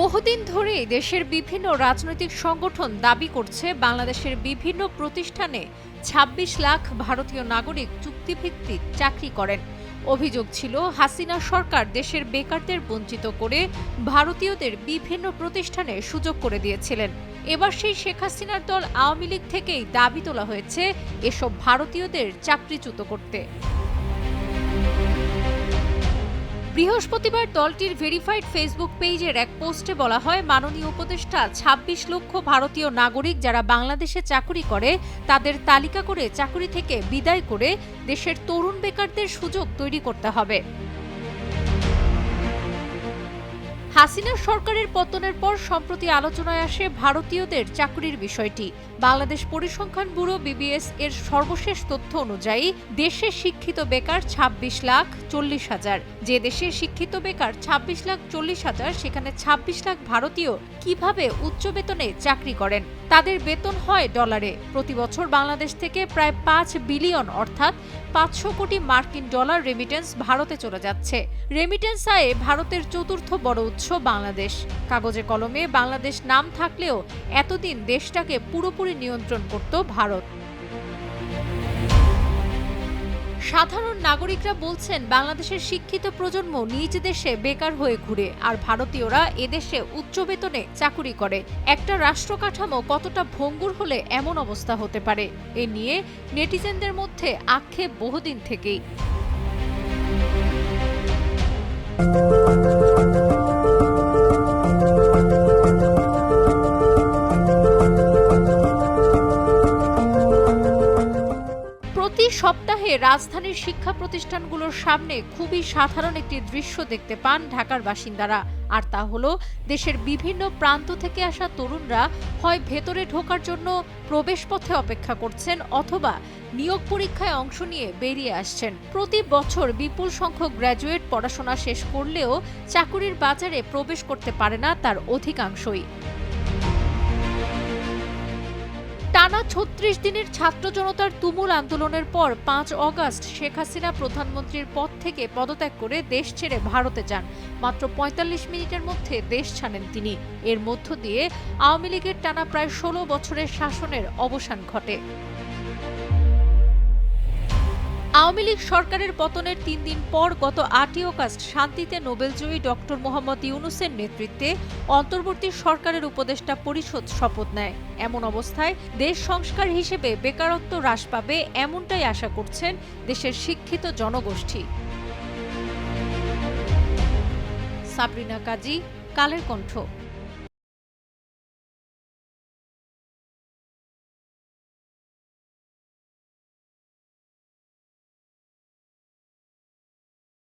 বহুদিন ধরেই দেশের বিভিন্ন রাজনৈতিক সংগঠন দাবি করছে বাংলাদেশের বিভিন্ন প্রতিষ্ঠানে ২৬ লাখ ভারতীয় নাগরিক চুক্তিভিত্তিক চাকরি করেন। অভিযোগ ছিল হাসিনা সরকার দেশের বেকারদের বঞ্চিত করে ভারতীয়দের বিভিন্ন প্রতিষ্ঠানে সুযোগ করে দিয়েছিলেন। এবার সেই শেখ হাসিনার দল আওয়ামী লীগ থেকেই দাবি তোলা হয়েছে এসব ভারতীয়দের চাকরিচ্যুত করতে। বৃহস্পতিবার দলটির ভেরিফাইড ফেসবুক পেজের এক পোস্টে বলা হয়, মাননীয় উপদেষ্টা ২৬ লক্ষ ভারতীয় নাগরিক যারা বাংলাদেশে চাকরি করে তাদের তালিকা করে চাকরি থেকে বিদায় করে দেশের তরুণ বেকারদের সুযোগ তৈরি করতে হবে। হাসিনা সরকারের পতনের পর সম্প্রতি আলোচনায় আসে ভারতীয়দের চাকরির বিষয়টি। বাংলাদেশ পরিসংখ্যান ব্যুরো BBS এর সর্বশেষ তথ্য অনুযায়ী দেশে শিক্ষিত বেকার ২৬ লাখ ৪০ হাজার। যে দেশে শিক্ষিত বেকার ২৬ লাখ ৪০ হাজার, সেখানে ২৬ লাখ ভারতীয় কিভাবে উচ্চ বেতনে চাকরি করেন? তাদের বেতন হয় ডলারে। প্রতি বছর বাংলাদেশ থেকে প্রায় ৫ বিলিয়ন অর্থাৎ ৫০০ কোটি মার্কিন ডলার রেমিটেন্স ভারতে চলে যাচ্ছে। রেমিটেন্স আয়ে ভারতের চতুর্থ বড় উৎস বাংলাদেশ। কাগজে কলমে বাংলাদেশ নাম থাকলেও এতদিন দেশটাকে পুরোপুরি নিয়ন্ত্রণ করত ভারত। সাধারণ নাগরিকরা বলছেন, বাংলাদেশের শিক্ষিত প্রজন্ম নিজ দেশে বেকার হয়ে ঘুরে, আর ভারতীয়রা এদেশে উচ্চ বেতনে চাকুরি করে। একটা রাষ্ট্র কাঠামো কতটা ভঙ্গুর হলে এমন অবস্থা হতে পারে, এ নিয়ে নেটিজেনদের মধ্যে আক্ষেপ বহুদিন থেকেই। প্রতি সপ্তাহে রাজধানীর শিক্ষা প্রতিষ্ঠানগুলোর সামনে খুবই সাধারণ একটি দৃশ্য দেখতে পান ঢাকার বাসিন্দারা, আর তা হলো দেশের বিভিন্ন প্রান্ত থেকে আসা তরুণরা হয় ভেতরে ঢোকার জন্য প্রবেশপথে অপেক্ষা করছেন অথবা নিয়োগ পরীক্ষায় অংশ নিয়ে বেরিয়ে আসছেন। প্রতি বছর বিপুল সংখ্যক গ্র্যাজুয়েট পড়াশোনা শেষ করলেও চাকুরির বাজারে প্রবেশ করতে পারে না তার অধিকাংশই। টানা ৩৬ দিনের ছাত্র জনতার তুমুল আন্দোলনের পর ৫ অগাস্ট শেখ হাসিনা প্রধানমন্ত্রীর পদ থেকে পদত্যাগ করে দেশ ছেড়ে ভারতে যান। মাত্র ৪৫ মিনিটের মধ্যে দেশ ছাড়েন তিনি। এর মধ্য দিয়ে আওয়ামী লীগের টানা প্রায় ১৬ বছরের শাসনের অবসান ঘটে। আওয়ামী লীগ সরকারের পতনের ৩ দিন পর গত ৮ই অগাস্ট শান্তিতে নোবেলজয়ী ডক্টর মোহাম্মদ ইউনূসের নেতৃত্বে অন্তর্বর্তী সরকারের উপদেষ্টা পরিষদ শপথ নেয়। এমন অবস্থায় দেশ সংস্কার হিসেবে বেকারত্ব হ্রাস পাবে, এমনটাই আশা করছেন দেশের শিক্ষিত জনগোষ্ঠী। সাবরিনা কাজী, কালের কণ্ঠ।